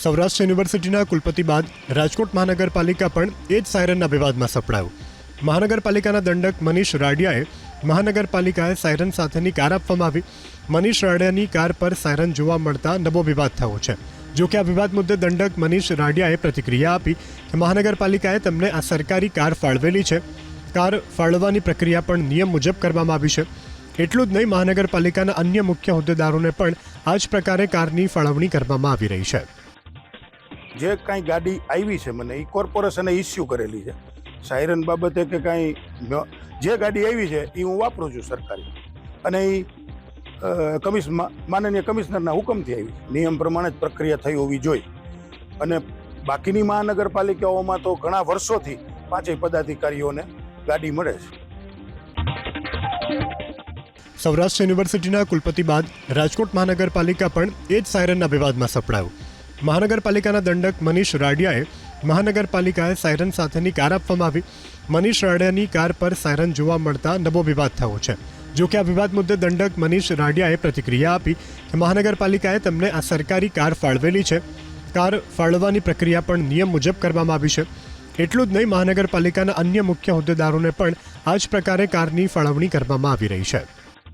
સૌરાષ્ટ્ર યુનિવર્સિટીના કુલપતિ બાદ રાજકોટ મહાનગરપાલિકા પણ એ જ સાયરનના વિવાદમાં સપડાયું. મહાનગરપાલિકાના દંડક મનીષ રાડિયાએ મહાનગરપાલિકાએ સાયરન સાથેની કાર આપવામાં આવી. મનીષ રાડિયાની કાર પર સાયરન જોવા મળતા નવો વિવાદ થયો છે. જો કે આ વિવાદ મુદ્દે દંડક મનીષ રાડિયાએ પ્રતિક્રિયા આપી કે મહાનગરપાલિકાએ તેમને આ સરકારી કાર ફાળવેલી છે. કાર ફાળવવાની પ્રક્રિયા પણ નિયમ મુજબ કરવામાં આવી છે. એટલું જ નહીં, મહાનગરપાલિકાના અન્ય મુખ્ય હોદ્દેદારોને પણ આ જ પ્રકારે કારની ફાળવણી કરવામાં આવી રહી છે. જે કાંઈ ગાડી આવી છે મને એ કોર્પોરેશને ઇસ્યુ કરેલી છે. સાયરન બાબતે કે કાંઈ જે ગાડી આવી છે એ હું વાપરું છું સરકારી, અને એ માનનીય કમિશનરના હુકમથી આવી, નિયમ પ્રમાણે જ પ્રક્રિયા થઈ હોવી જોઈએ. અને બાકીની મહાનગરપાલિકાઓમાં તો ઘણા વર્ષોથી પાંચેય પદાધિકારીઓને ગાડી મળે છે. સૌરાષ્ટ્ર યુનિવર્સિટીના કુલપતિ બાદ રાજકોટ મહાનગરપાલિકા પણ એ જ સાયરનના વિવાદમાં સપડાયું. મહાનગરપાલિકાના દંડક મનીષ રાડિયાએ મહાનગરપાલિકાએ સાયરન સાથેની કાર આપવામાં આવી. મનીષ રાડિયાની કાર પર સાયરન જોવા મળતા નવો વિવાદ થયો છે. જો કે આ વિવાદ મુદ્દે દંડક મનીષ રાડિયાએ પ્રતિક્રિયા આપી કે મહાનગરપાલિકાએ તેમને આ સરકારી કાર ફાળવેલી છે. કાર ફાળવવાની પ્રક્રિયા પણ નિયમ મુજબ કરવામાં આવી છે. એટલું જ નહીં, મહાનગરપાલિકાના અન્ય મુખ્ય હોદ્દેદારોને પણ આ જ પ્રકારે કારની ફાળવણી કરવામાં આવી રહી છે.